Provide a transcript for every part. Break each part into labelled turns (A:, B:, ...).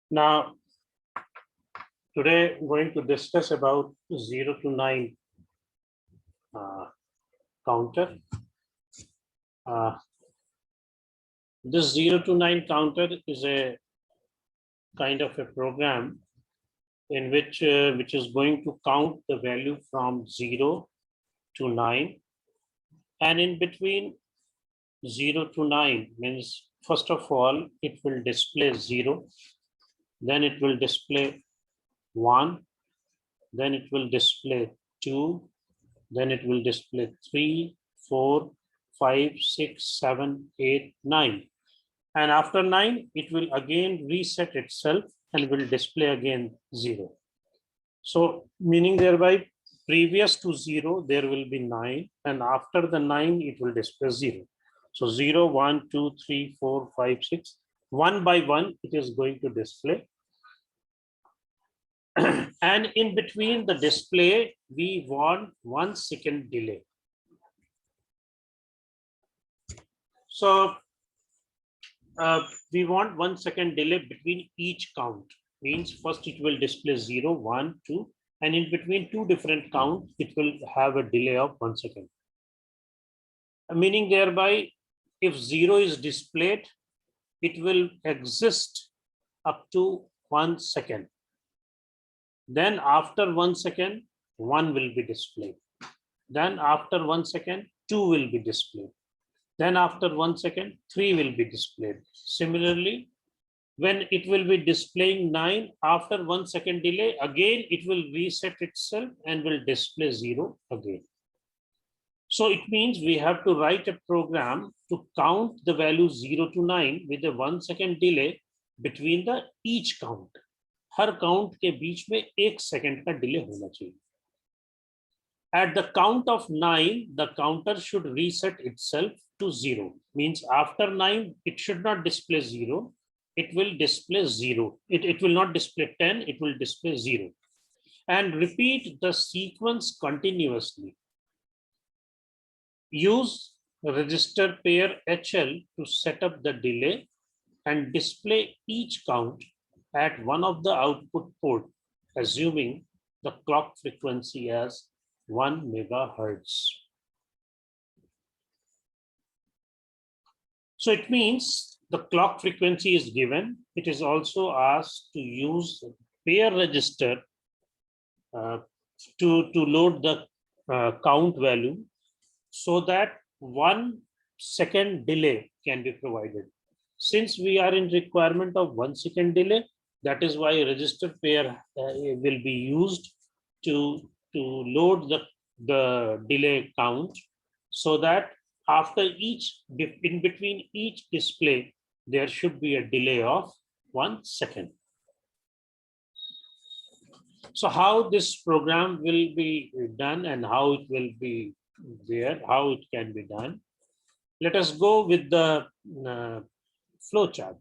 A: Now, today I'm going to discuss about 0 to 9 counter. This 0 to 9 counter is a kind of a program in which is going to count the value from 0 to 9, and in between 0 to 9 means, first of all, it will display 0, then it will display 1, then it will display 2, then it will display 3, 4, 5, 6, 7, 8, 9. And after 9, it will again reset itself and will display again 0. So meaning thereby, previous to 0, there will be 9, and after the 9, it will display 0. So 0, 1, 2, 3, 4, 5, 6. One by one, it is going to display. And in between the display, we want 1 second delay. So we want 1 second delay between each count. Means first it will display 0, 1, 2, and in between two different counts, it will have a delay of 1 second. Meaning thereby, if 0 is displayed, it will exist up to 1 second. Then after 1 second, 1 will be displayed. Then after 1 second, 2 will be displayed. Then after 1 second, 3 will be displayed. Similarly, when it will be displaying 9, after 1 second delay, again it will reset itself and will display 0 again. So it means we have to write a program to count the value 0 to 9 with a 1 second delay between the each count. Her count के बीच में 1 second का delay होना चाहिए. At the count of 9, the counter should reset itself to 0. Means after 9, it should not display 0. It will display 0. It will not display 10. It will display 0. And repeat the sequence continuously. Use register pair HL to set up the delay and display each count at one of the output port, assuming the clock frequency as 1 megahertz. So it means the clock frequency is given. It is also asked to use pair register to load the count value so that 1 second delay can be provided. Since we are in requirement of 1 second delay, that is why register pair will be used to load the delay count, so that after each, in between each display, there should be a delay of 1 second. So how this program will be done and how it will be there, how it can be done. Let us go with the flowchart.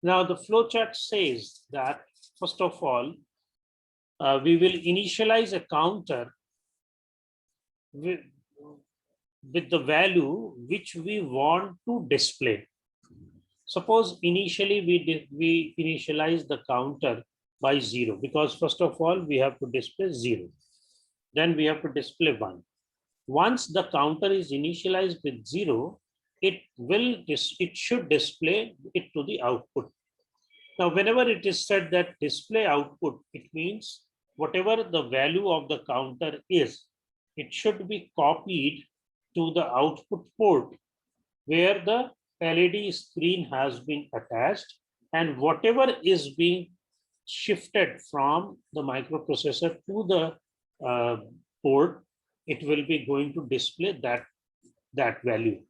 A: Now the flowchart says that, first of all, we will initialize a counter with the value which we want to display. Suppose initially we initialize the counter by 0, because first of all we have to display 0. Then we have to display 1. Once the counter is initialized with 0, it should display it to the output. Now, whenever it is said that display output, it means whatever the value of the counter is, it should be copied to the output port where the LED screen has been attached, and whatever is being shifted from the microprocessor to the port, it will be going to display that value.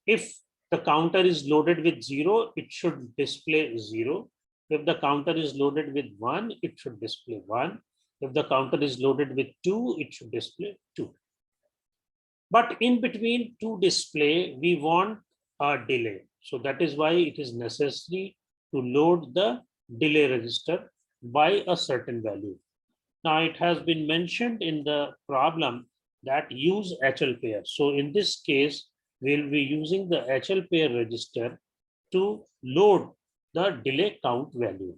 A: If the counter is loaded with 0, it should display 0. If the counter is loaded with 1, it should display 1. If the counter is loaded with 2, it should display 2. But in between two display, we want a delay. So that is why it is necessary to load the delay register by a certain value. Now it has been mentioned in the problem that use HL pair. So in this case, we'll be using the HL pair register to load the delay count value.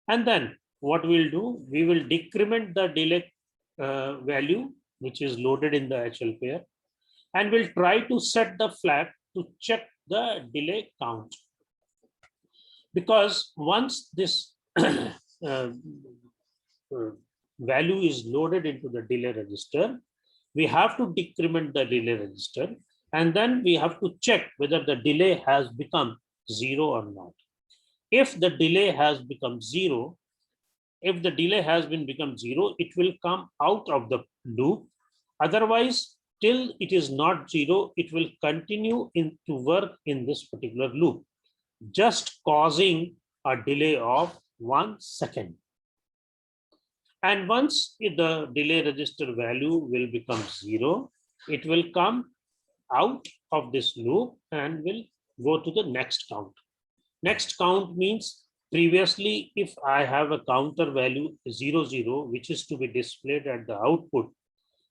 A: And then what we'll do, we will decrement the delay value, which is loaded in the actual pair, and we'll try to set the flag to check the delay count. Because once this value is loaded into the delay register, we have to decrement the delay register, and then we have to check whether the delay has become 0 or not. If the delay has become 0, if the delay has been become 0, it will come out of the loop. Otherwise, till it is not 0, it will continue to work in this particular loop, just causing a delay of 1 second. And once the delay register value will become 0, it will come out of this loop and will go to the next count. Next count means previously, if I have a counter value 00, which is to be displayed at the output,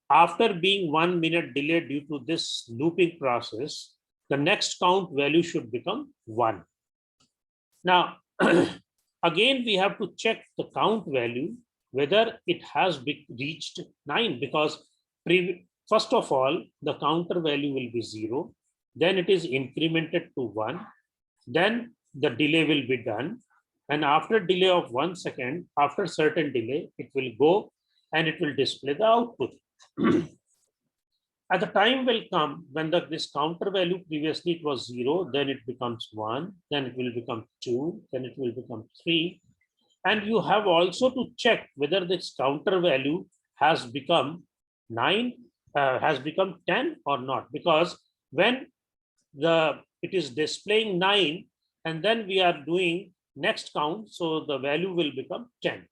A: after being 1 minute delayed due to this looping process, the next count value should become 1. Now, again, we have to check the count value, whether it has reached 9, because first of all, the counter value will be 0, then it is incremented to 1, then the delay will be done, and after delay of 1 second, after certain delay, it will go and it will display the output. At the time will come when this counter value previously it was 0, then it becomes 1, then it will become 2, then it will become 3. And you have also to check whether this counter value has become 9, has become 10 or not. Because when it is displaying 9 and then we are doing next count, so the value will become 10.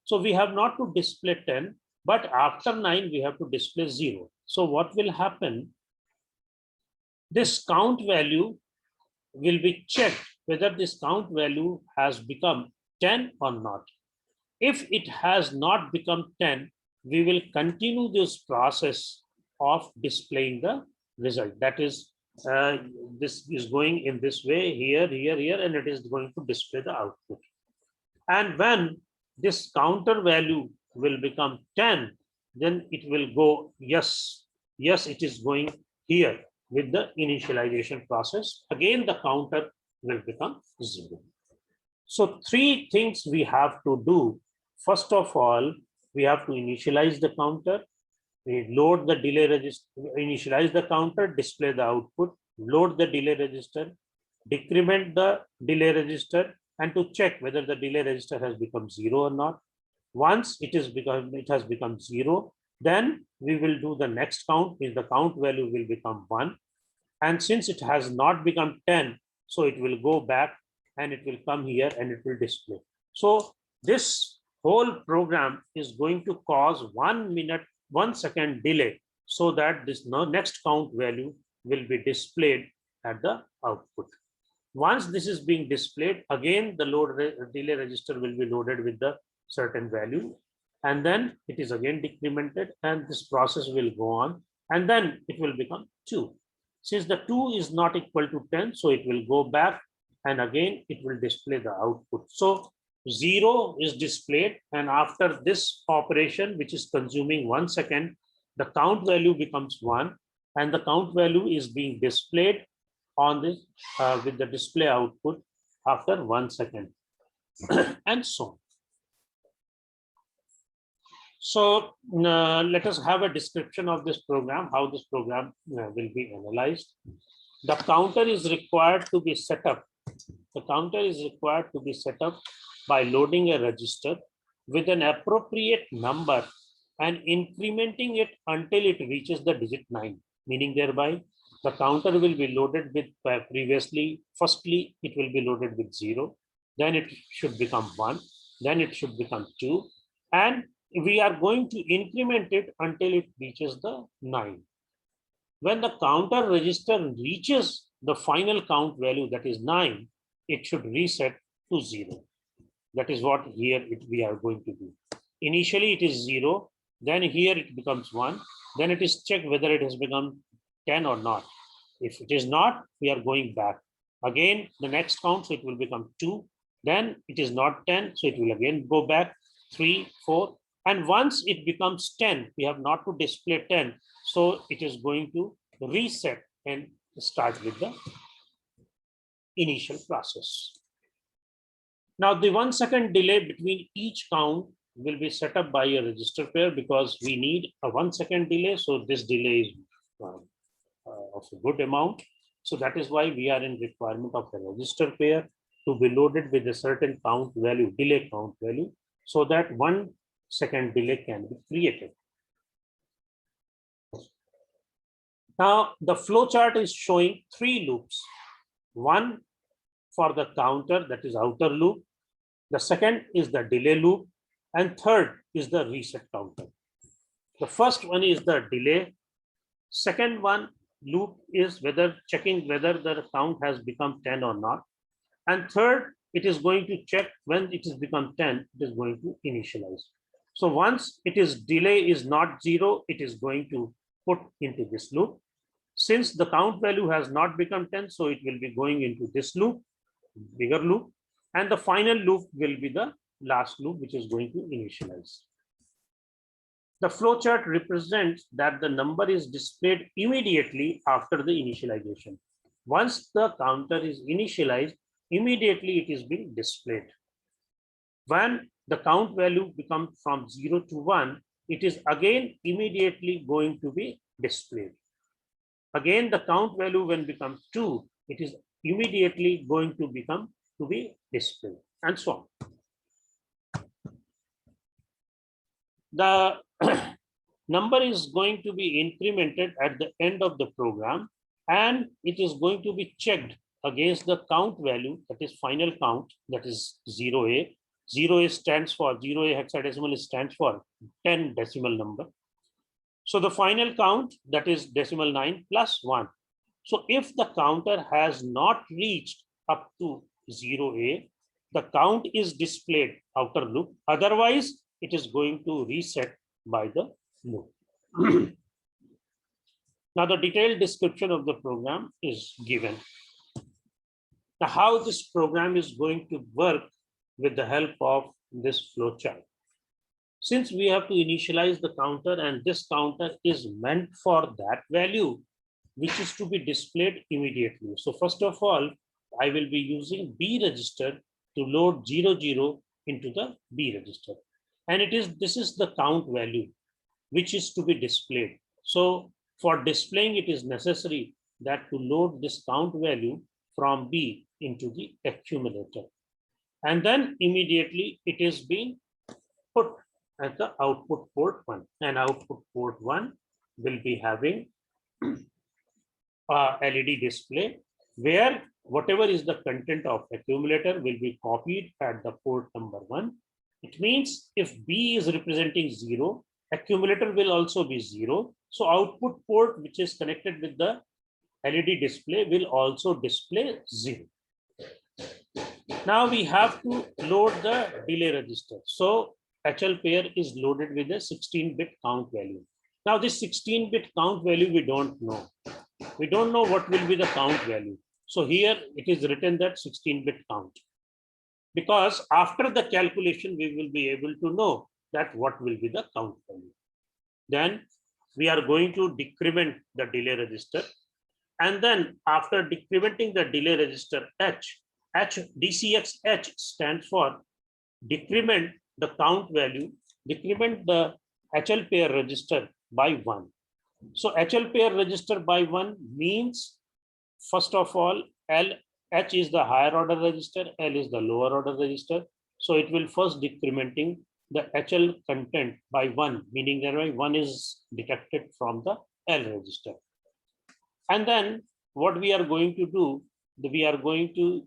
A: So we have not to display 10, but after 9 we have to display 0. So what will happen? This count value will be checked whether this count value has become 10 or not. If it has not become 10, we will continue this process of displaying the result. That is, this is going in this way, here, here, here, and it is going to display the output. And when this counter value will become 10, then it will go, yes, it is going here with the initialization process. Again, the counter will become 0. So 3 things we have to do. First of all, we have to initialize the counter. We load the delay register, initialize the counter, display the output, load the delay register, decrement the delay register, and to check whether the delay register has become 0 or not. Once it has become 0, then we will do the next count, is the count value will become 1. And since it has not become 10, so it will go back and it will come here and it will display. So this whole program is going to cause 1 second delay, so that this next count value will be displayed at the output. Once this is being displayed, again the delay register will be loaded with the certain value, and then it is again decremented, and this process will go on, and then it will become 2. Since the 2 is not equal to 10, so it will go back and again it will display the output. So 0 is displayed, and after this operation, which is consuming 1 second, the count value becomes 1, and the count value is being displayed on this with the display output after 1 second, and so on. So let us have a description of this program, how this program will be analyzed. The counter is required to be set up. The counter is required to be set up by loading a register with an appropriate number and incrementing it until it reaches the digit 9, meaning thereby the counter will be loaded with firstly it will be loaded with 0, then it should become 1, then it should become 2, and we are going to increment it until it reaches the 9. When the counter register reaches the final count value, that is 9, it should reset to 0. That is what here we are going to do. Initially it is 0, then here it becomes 1, then it is checked whether it has become 10 or not. If it is not, we are going back. Again, the next count, so it will become 2. Then it is not 10, so it will again go back 3, 4. And once it becomes 10, we have not to display 10. So it is going to reset and start with the initial process. Now the 1 second delay between each count will be set up by a register pair because we need a 1 second delay. So this delay is of a good amount. So that is why we are in requirement of a register pair to be loaded with a certain count value, delay count value, so that 1 second delay can be created. Now the flowchart is showing 3 loops. One for the counter, that is outer loop. The second is the delay loop. And third is the reset counter. The first one is the delay. Second one loop is checking whether the count has become 10 or not. And third, it is going to check when it has become 10, it is going to initialize. So once it is delay is not 0, it is going to put into this loop. Since the count value has not become 10, so it will be going into this loop, bigger loop. And the final loop will be the last loop, which is going to initialize. The flowchart represents that the number is displayed immediately after the initialization. Once the counter is initialized, immediately it is being displayed. When the count value becomes from 0 to 1, it is again immediately going to be displayed. Again, the count value when becomes 2, it is immediately going to be displayed, and so on. The number is going to be incremented at the end of the program, and it is going to be checked against the count value, that is final count, that is 0A. 0A stands for 0A hexadecimal stands for 10 decimal number. So the final count, that is decimal 9 plus 1. So if the counter has not reached up to 0A, the count is displayed outer loop. Otherwise, it is going to reset by the loop. Now the detailed description of the program is given. Now how this program is going to work with the help of this flowchart. Since we have to initialize the counter and this counter is meant for that value, which is to be displayed immediately. So first of all, I will be using B register to load 00 into the B register. And this is the count value, which is to be displayed. So for displaying, it is necessary that to load this count value from B into the accumulator. And then immediately it is being put at the output port 1. And output port 1 will be having a LED display where whatever is the content of accumulator will be copied at the port number 1. It means if B is representing 0, accumulator will also be 0. So output port, which is connected with the LED display, will also display 0. Now we have to load the delay register. So HL pair is loaded with a 16-bit count value. Now this 16-bit count value we don't know. We don't know what will be the count value. So here it is written that 16-bit count. Because after the calculation, we will be able to know that what will be the count value. Then we are going to decrement the delay register. And then after decrementing the delay register H, DCX H stands for decrement the count value, decrement the HL pair register by 1. So HL pair register by 1 means, first of all, H is the higher order register, L is the lower order register. So it will first decrementing the HL content by 1, meaning that 1 is detected from the L register. And then what we are going to do, we are going to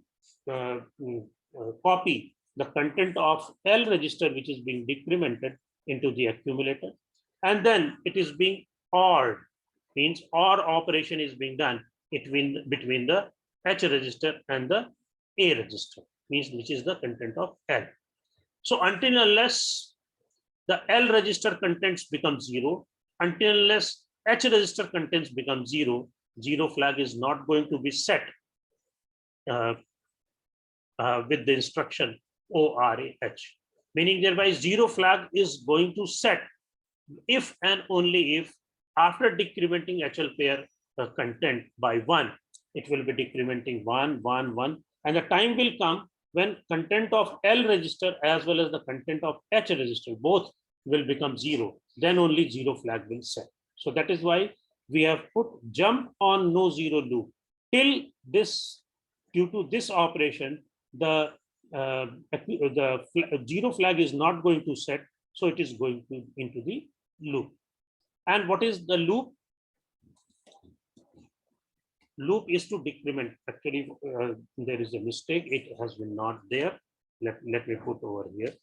A: copy the content of L register, which is being decremented, into the accumulator. And then it is being ORed, means OR operation is being done between the H register and the A register, means which is the content of L. So until unless the L register contents become 0, until unless H register contents become 0, 0 flag is not going to be set uh, with the instruction ORAH, meaning thereby zero flag is going to set if and only if after decrementing HL pair content by 1, it will be decrementing 1, 1, 1, and the time will come when content of L register as well as the content of H register both will become 0. Then only zero flag will set. So that is why we have put jump on no zero loop till this. Due to this operation, the zero flag is not going to set, so it is going to into the loop. And what is the loop? Loop is to decrement. Actually, there is a mistake. It has been not there. Let me put over here.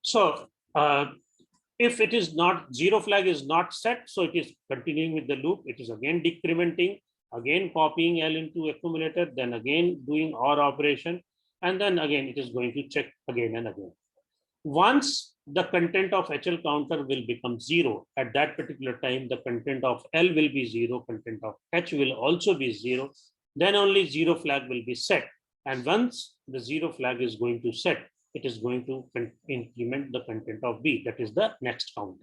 A: So if it is not, zero flag is not set, so it is continuing with the loop. It is again decrementing, again copying L into accumulator, then again doing OR operation, and then again it is going to check again and again. Once the content of HL counter will become 0, at that particular time, the content of L will be 0, content of H will also be 0, then only zero flag will be set. And once the zero flag is going to set, it is going to increment the content of B, that is the next count.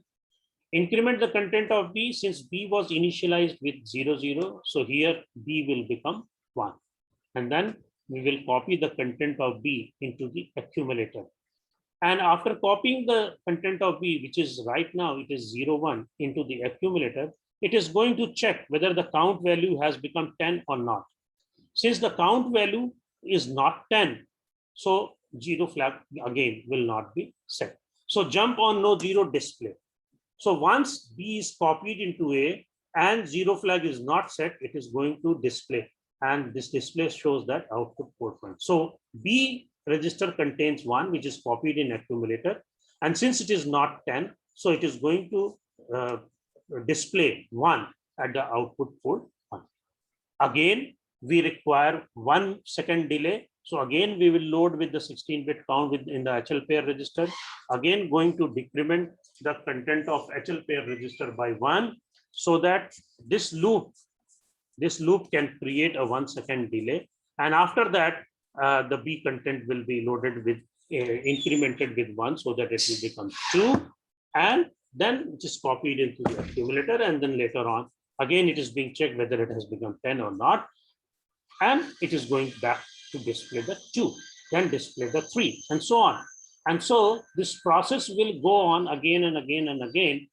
A: Increment the content of B, since B was initialized with 0, 0, so here B will become 1. And then we will copy the content of B into the accumulator. And after copying the content of B, which is right now, it is 0, 1 into the accumulator, it is going to check whether the count value has become 10 or not. Since the count value is not 10, so zero flag again will not be set. So jump on no zero display. So once B is copied into A and zero flag is not set, it is going to display. And this display shows that output port 1. So B register contains 1, which is copied in accumulator. And since it is not 10, so it is going to display 1 at the output port 1. Again, we require 1 second delay. So again, we will load with the 16-bit count in the HL pair register. Again, going to decrement the content of HL pair register by 1, so that this loop can create a 1 second delay. And after that, the B content will be loaded with incremented with 1, so that it will become 2. And then it is copied into the accumulator. And then later on, again, it is being checked whether it has become 10 or not. And it is going back to display the 2, then display the 3, and so on. And so this process will go on again and again and again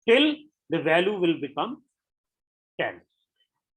A: till the value will become 10.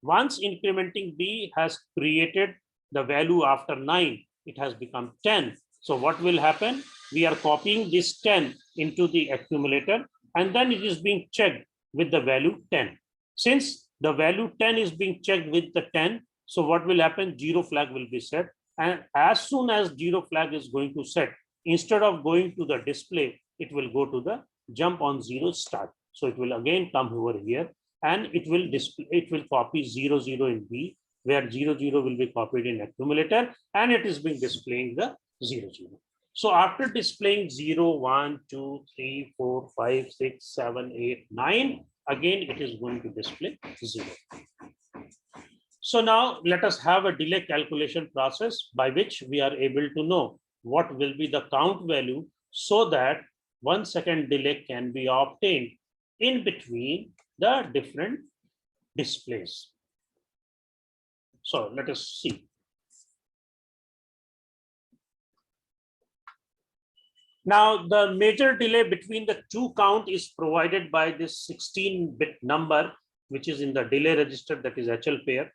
A: Once incrementing B has created the value after 9, it has become 10. So what will happen? We are copying this 10 into the accumulator, and then it is being checked with the value 10. Since the value 10 is being checked with the 10, so what will happen? Zero flag will be set. And as soon as zero flag is going to set, instead of going to the display, it will go to the jump on zero start. So it will again come over here, and it will display, it will copy 0, 0 in B, where 0, 0 will be copied in accumulator, and it is being displaying the 0, 0. So after displaying 0, 1, 2, 3, 4, 5, 6, 7, 8, 9, again it is going to display 0. So now let us have a delay calculation process by which we are able to know what will be the count value, so that 1 second delay can be obtained in between the different displays. So let us see. Now the major delay between the two count is provided by this 16-bit number, which is in the delay register, that is HL pair,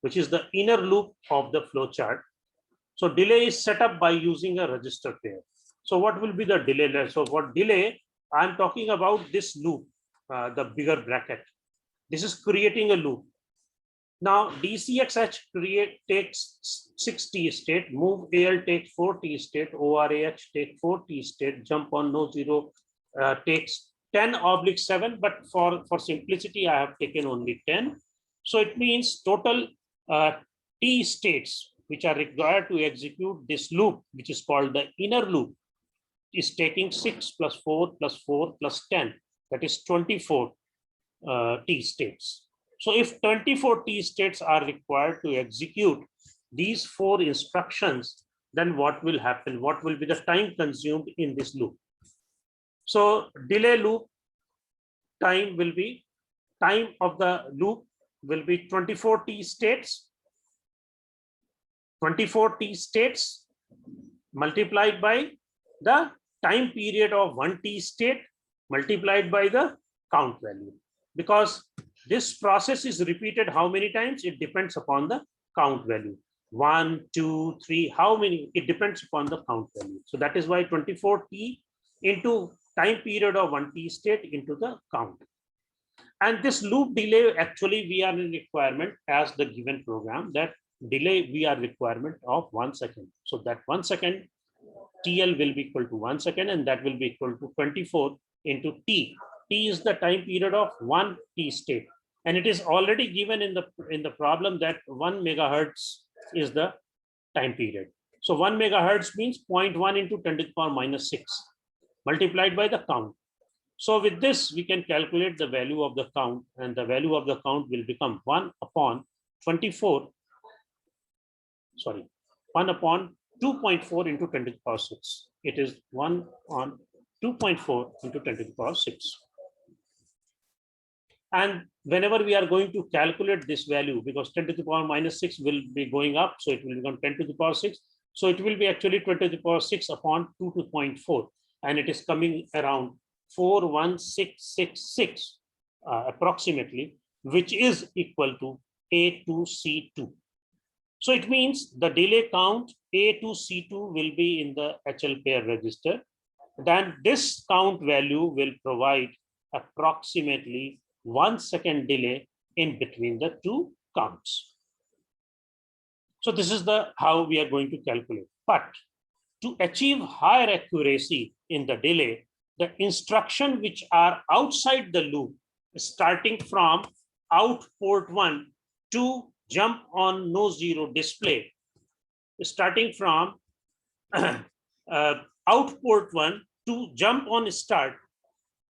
A: which is the inner loop of the flowchart. So delay is set up by using a register pair. So what will be the delay? So what delay? I'm talking about this loop, the bigger bracket. This is creating a loop. Now DCXH takes 6 T state, move AL takes 4 T state, ORAH takes 4 T state, jump on no zero takes 10/7, but for simplicity, I have taken only 10. So it means total T states which are required to execute this loop, which is called the inner loop, is taking 6 plus 4 plus 4 plus 10, that is 24 T states. So if 24 T states are required to execute these 4 instructions, then what will happen? What will be the time consumed in this loop? So delay loop time will be, time of the loop will be 24 T states. 24 T states multiplied by the time period of 1 T state multiplied by the count value. Because this process is repeated how many times? It depends upon the count value. 1, 2, 3, how many? It depends upon the count value. So that is why 24 T into time period of 1 T state into the count. And this loop delay, actually we are in requirement as the given program that delay we are requirement of 1 second. So that 1 second TL will be equal to 1 second, and that will be equal to 24 into T. T is the time period of 1 T state, and it is already given in the problem that 1 megahertz is the time period. So 1 megahertz means 0.1 into 10 to the power minus 6 multiplied by the count. So with this, we can calculate the value of the count, and the value of the count will become 1 upon 24, sorry, 1 upon 2.4 into 10 to the power 6. It is 1 on 2.4 into 10 to the power 6. And whenever we are going to calculate this value, because 10 to the power minus 6 will be going up, so it will become 10 to the power 6. So it will be actually 20 to the power 6 upon 2 to 0.4, and it is coming around 41666 approximately, which is equal to A2C2. So it means the delay count A2C2 will be in the HL pair register. Then this count value will provide approximately 1 second delay in between the two counts. So this is the how we are going to calculate. But to achieve higher accuracy in the delay, the instruction which are outside the loop, starting from out port 1 to jump on no zero display, starting from out port 1 to jump on start,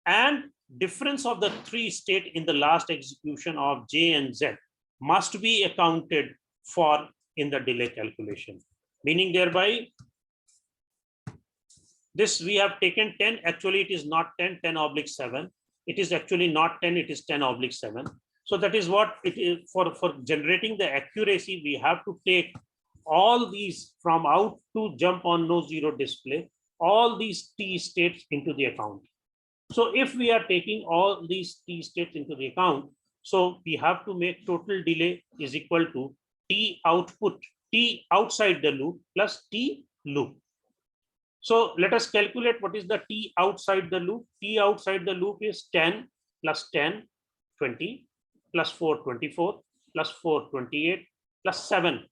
A: and difference of the 3 state in the last execution of J and Z must be accounted for in the delay calculation. Meaning thereby, this we have taken 10, actually it is not 10, 10/7. It is actually not 10, it is 10/7. So that is what it is. For generating the accuracy, we have to take all these from out to jump on no zero display, all these T states into the account. So if we are taking all these T states into the account, so we have to make total delay is equal to T output, T outside the loop plus T loop. So let us calculate what is the T outside the loop. T outside the loop is 10 plus 10, 20, plus 4, 24, plus 4, 28, plus 7,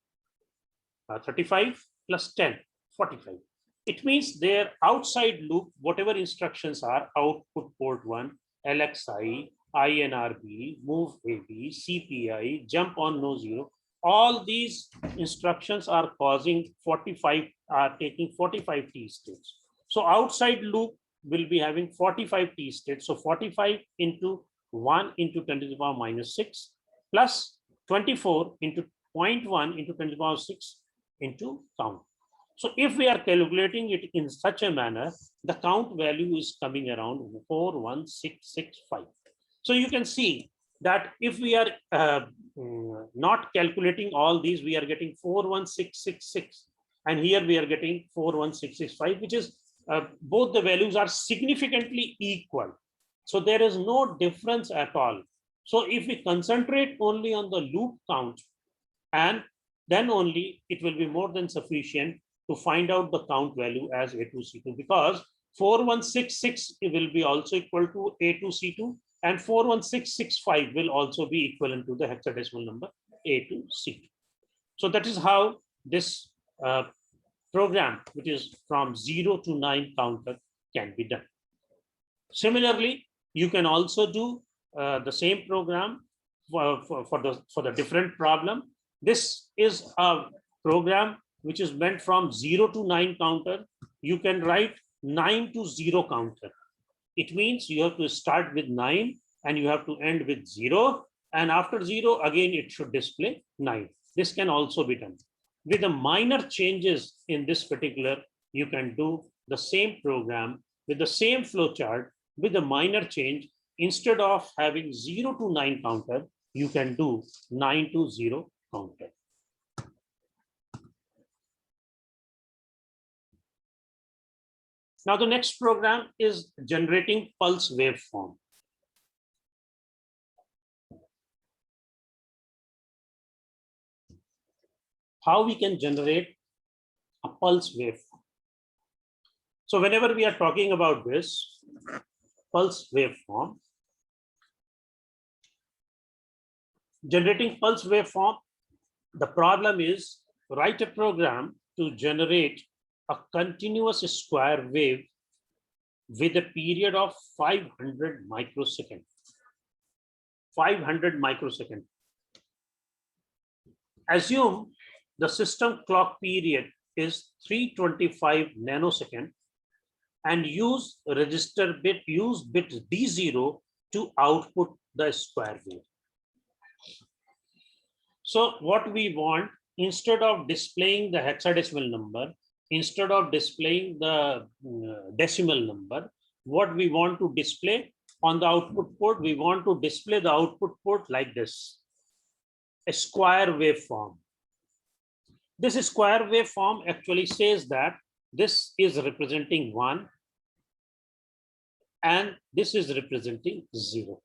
A: 35, plus 10, 45. It means their outside loop, whatever instructions are output port 1, LXI, INRB, move AB, CPI, jump on no zero, all these instructions are causing 45, are taking 45 T states. So outside loop will be having 45 T states. So 45 into 1 into 10 to the power minus 6 plus 24 into 0.1 into 10 to the power 6 into count. So if we are calculating it in such a manner, the count value is coming around 41665. So you can see that if we are not calculating all these, we are getting 41666, and here we are getting 41665, which is both the values are significantly equal. So there is no difference at all. So if we concentrate only on the loop count, and then only it will be more than sufficient to find out the count value as A2C2, because 4166 will be also equal to A2C2, and 41665 will also be equivalent to the hexadecimal number A2C2. So that is how this program, which is from 0 to 9 counter, can be done. Similarly, you can also do the same program for the different problem. This is a program which is meant from 0 to 9 counter, you can write 9 to 0 counter. It means you have to start with 9 and you have to end with 0. And after 0, again, it should display 9. This can also be done. With the minor changes in this particular, you can do the same program with the same flowchart with a minor change. Instead of having 0 to 9 counter, you can do 9 to 0 counter. Now the next program is generating pulse waveform. How we can generate a pulse waveform. So whenever we are talking about this pulse waveform, generating pulse waveform, the problem is write a program to generate a continuous square wave with a period of 500 microseconds. 500 microseconds. Assume the system clock period is 325 nanosecond and use register bit, use bit D0 to output the square wave. So what we want, instead of displaying the hexadecimal number, instead of displaying the decimal number, what we want to display on the output port, we want to display the output port like this, a square waveform. This square waveform actually says that this is representing 1 and this is representing 0.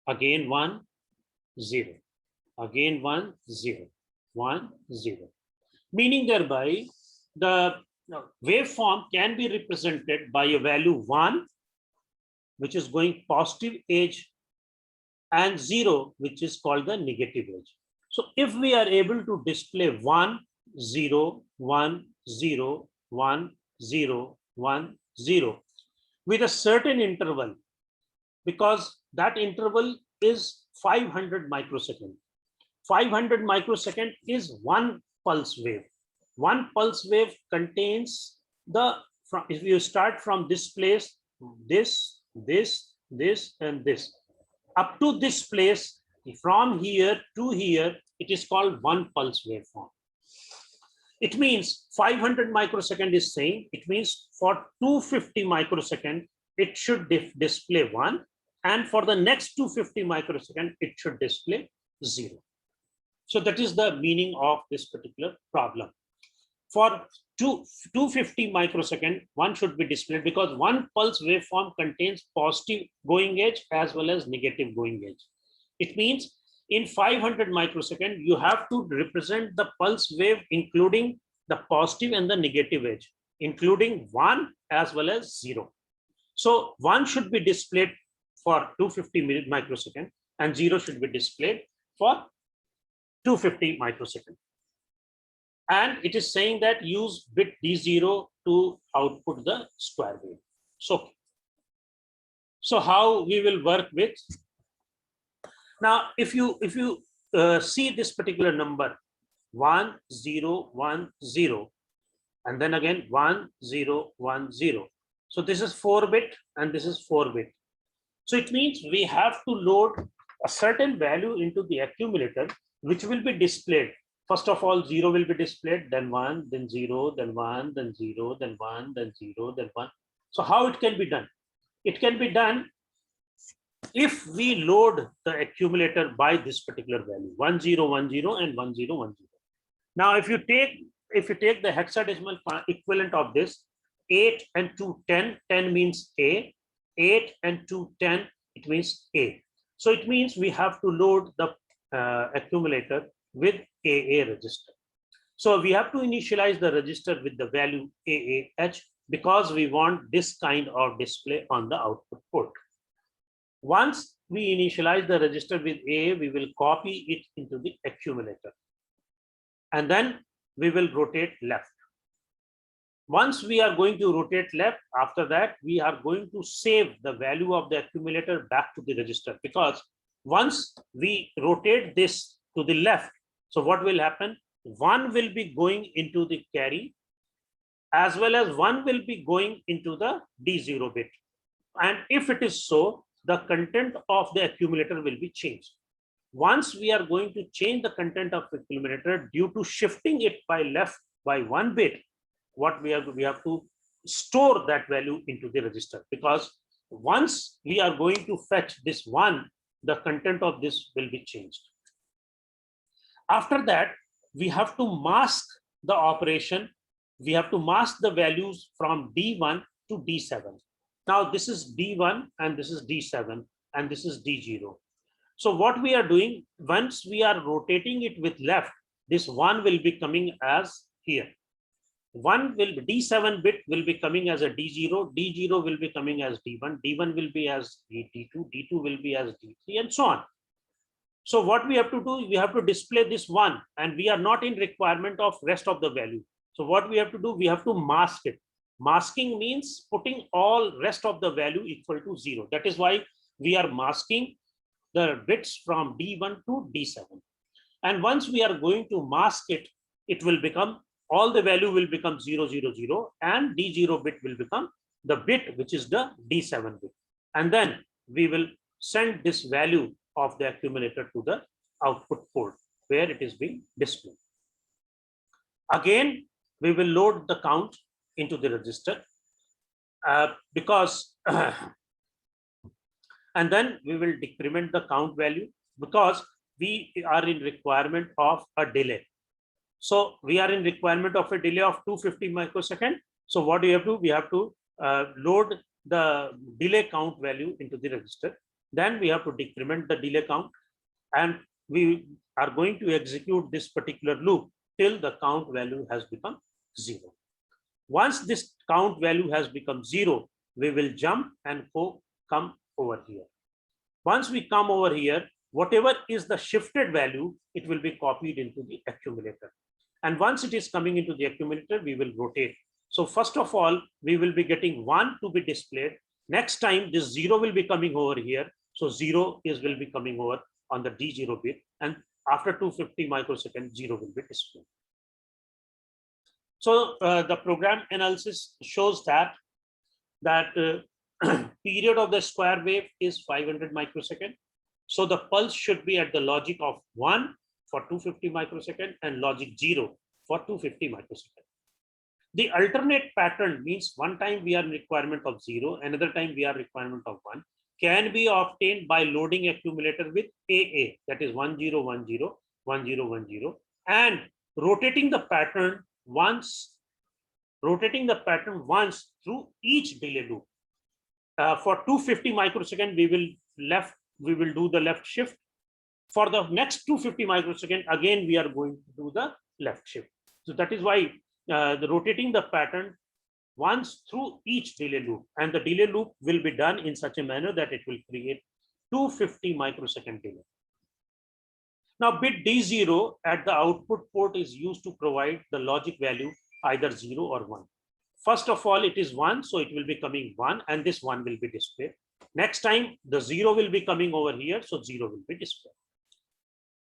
A: Again 1, 0. Again 1, 0. 1, 0. Meaning thereby the waveform can be represented by a value 1, which is going positive edge, and 0, which is called the negative edge. So if we are able to display 1, 0, 1, 0, 1, 0, 1, 0 with a certain interval, because that interval is 500 microsecond. 500 microsecond is one pulse wave. One pulse wave contains the, if you start from this place, this, and this, up to this place, from here to here, it is called one pulse waveform. It means 500 microsecond is saying, it means for 250 microsecond, it should display 1, and for the next 250 microsecond, it should display 0. So that is the meaning of this particular problem. For 250 microsecond, one should be displayed because one pulse waveform contains positive going edge as well as negative going edge. It means in 500 microsecond, you have to represent the pulse wave including the positive and the negative edge, including 1 as well as 0. So 1 should be displayed for 250 microsecond and 0 should be displayed for 250 microsecond. And it is saying that use bit D0 to output the square wave. So how we will work with? Now, if you see this particular number 1 0 1 0, and then again 1 0 1 0. So this is 4-bit and this is 4-bit. So it means we have to load a certain value into the accumulator, which will be displayed. First of all, 0 will be displayed, then 1, then 0, then 1, then 0, then 1, then 0, then 1. So how it can be done? It can be done if we load the accumulator by this particular value, 1010 and 1010. Now, if you take the hexadecimal equivalent of this, 8 and 2 10, 10 means A, 8 and 2 10, it means A. So it means we have to load the accumulator with AA register. So we have to initialize the register with the value AAH because we want this kind of display on the output port. Once we initialize the register with AA, we will copy it into the accumulator. And then we will rotate left. Once we are going to rotate left, after that, we are going to save the value of the accumulator back to the register, because once we rotate this to the left, so what will happen? one will be going into the carry, as well as one will be going into the D0 bit. And if it is so, the content of the accumulator will be changed. Once we are going to change the content of the accumulator due to shifting it by left by 1 bit, what we have to store that value into the register, because once we are going to fetch this one, the content of this will be changed. After that, we have to mask the operation. We have to mask the values from D1 to D7. Now this is D1 and this is D7 and this is D0. So what we are doing, once we are rotating it with left, this one will be coming as here. One will D7 bit will be coming as a D0, D0 will be coming as D1, D1 will be as D2, D2 will be as D3, and so on. So what we have to do, we have to display this one, and we are not in requirement of rest of the value. So what we have to do, we have to mask it. Masking means putting all rest of the value equal to 0. That is why we are masking the bits from D1 to D7. And once we are going to mask it, it will become, all the value will become 0, 0, 0, and D0 bit will become the bit which is the D7 bit. And then we will send this value of the accumulator to the output port where it is being displayed. Again, we will load the count into the register because and then we will decrement the count value because we are in requirement of a delay. So we are in requirement of a delay of 250 microsecond. So what do you have to? We have to load the delay count value into the register. Then we have to decrement the delay count, and we are going to execute this particular loop till the count value has become 0. Once this count value has become 0, we will jump and come over here. Once we come over here, whatever is the shifted value, it will be copied into the accumulator. And once it is coming into the accumulator, we will rotate. So first of all, we will be getting 1 to be displayed. Next time, this 0 will be coming over here. So 0 will be coming over on the D0 bit. And after 250 microseconds, 0 will be displayed. So the program analysis shows that period of the square wave is 500 microsecond. So the pulse should be at the logic of 1 for 250 microsecond and logic 0 for 250 microsecond. The alternate pattern means one time we are in requirement of 0, another time we are requirement of 1, can be obtained by loading accumulator with AA, that is 1010, 1010, and rotating the pattern once through each delay loop. For 250 microsecond, we will do the left shift. For the next 250 microsecond, again we are going to do the left shift. So that is why the rotating the pattern once through each delay loop, and the delay loop will be done in such a manner that it will create 250 microsecond delay. Now bit D0 at the output port is used to provide the logic value either 0 or 1. First of all, it is 1, so it will be coming 1, and this 1 will be displayed. Next time, the 0 will be coming over here, so 0 will be displayed.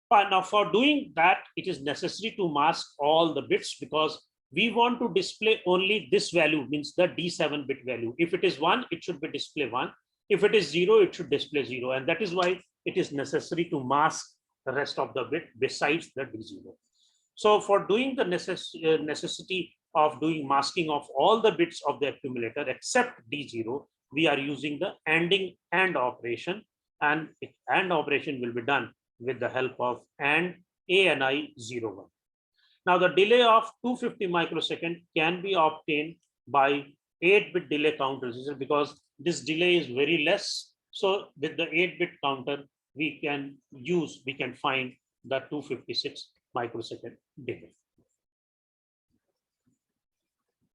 A: But now for doing that, it is necessary to mask all the bits because we want to display only this value, means the D7 bit value. If it is 1, it should be display 1. If it is 0, it should display 0. And that is why it is necessary to mask the rest of the bit besides the D0. So for doing the necessity of doing masking of all the bits of the accumulator except D0, we are using the AND operation, and AND operation will be done with the help of AND ANI 01. Now the delay of 250 microsecond can be obtained by 8-bit delay counter because this delay is very less. So with the 8-bit counter, we can find the 256 microsecond delay.